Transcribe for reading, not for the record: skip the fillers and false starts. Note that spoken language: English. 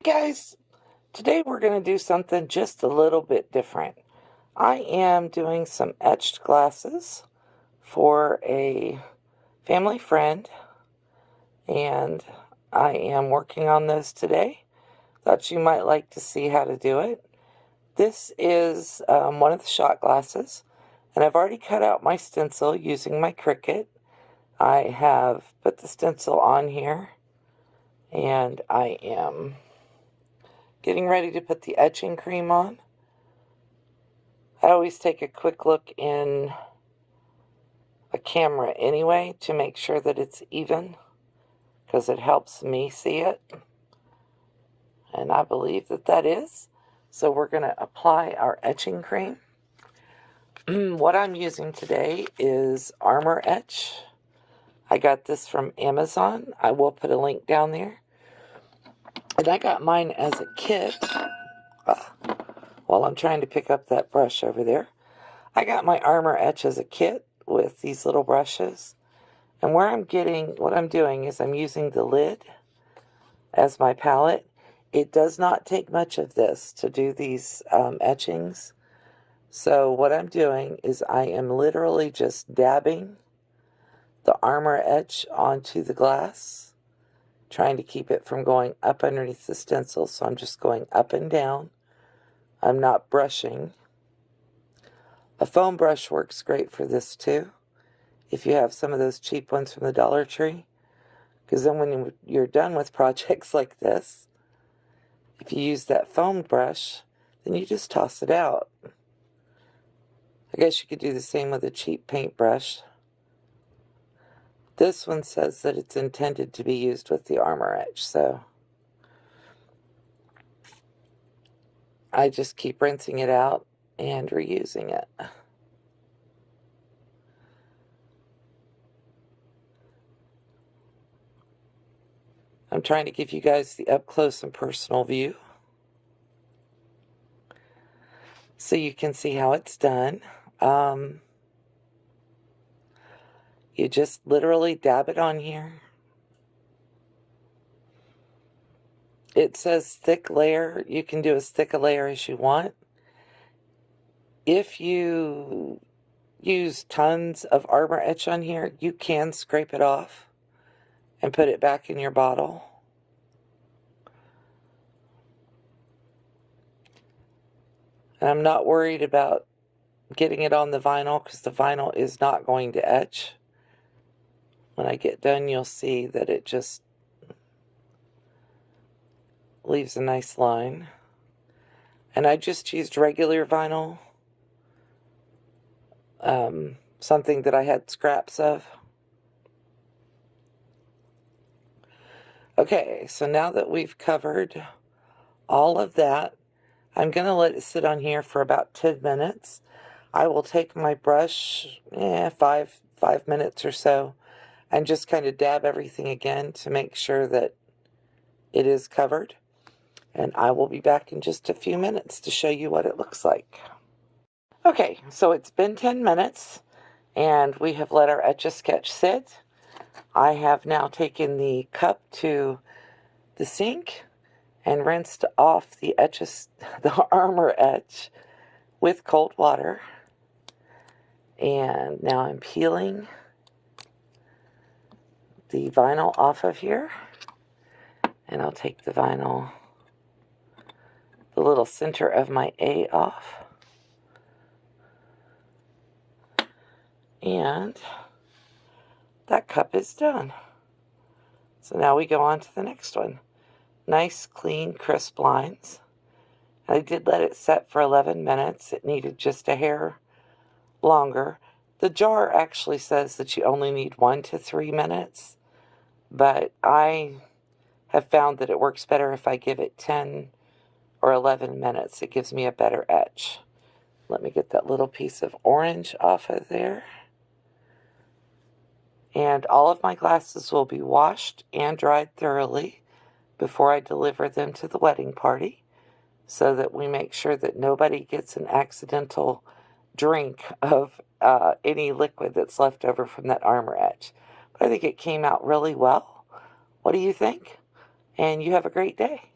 Guys, today we're going to do something just a little bit different. I am doing some etched glasses for a family friend, and I am working on those today. Thought you might like to see how to do it. This is one of the shot glasses, and I've already cut out my stencil using my Cricut. I have put the stencil on here, and I am getting ready to put the etching cream on. I always take a quick look in a camera anyway to make sure that it's even, because it helps me see it. And I believe that that is. So we're going to apply our etching cream. What I'm using today is Armour Etch. I got this from Amazon. I will put a link down there. And I got mine as a kit. While I'm trying to pick up that brush over there. I got my Armour Etch as a kit with these little brushes. And what I'm doing is I'm using the lid as my palette. It does not take much of this to do these etchings. So what I'm doing is I am literally just dabbing the Armour Etch onto the glass, trying to keep it from going up underneath the stencil. So I'm just going up and down. I'm not brushing. A foam brush works great for this too, if you have some of those cheap ones from the Dollar Tree. Because then when you're done with projects like this, if you use that foam brush, then you just toss it out. I guess you could do the same with a cheap paintbrush. This one says that it's intended to be used with the Armour Etch, so I just keep rinsing it out and reusing it. I'm trying to give you guys the up close and personal view so you can see how it's done. You just literally dab it on here. It says thick layer. You can do as thick a layer as you want. If you use tons of Armour Etch on here, you can scrape it off and put it back in your bottle. And I'm not worried about getting it on the vinyl because the vinyl is not going to etch. When I get done, you'll see that it just leaves a nice line. And I just used regular vinyl, something that I had scraps of. Okay, so now that we've covered all of that, I'm going to let it sit on here for about 10 minutes. I will take my brush, 5 minutes or so, and just kind of dab everything again to make sure that it is covered. And I will be back in just a few minutes to show you what it looks like. Okay, so it's been 10 minutes, and we have let our Etch-a-Sketch sit. I have now taken the cup to the sink and rinsed off the Armour Etch with cold water. And now I'm peeling the vinyl off of here. And I'll take the vinyl, the little center of my A off. And that cup is done. So now we go on to the next one. Nice, clean, crisp lines. I did let it set for 11 minutes. It needed just a hair longer. The jar actually says that you only need 1 to 3 minutes, but I have found that it works better if I give it 10 or 11 minutes. It gives me a better etch. Let me get that little piece of orange off of there. And all of my glasses will be washed and dried thoroughly before I deliver them to the wedding party, so that we make sure that nobody gets an accidental drink of any liquid that's left over from that Armour Etch. But I think it came out really well. What do you think? And you have a great day.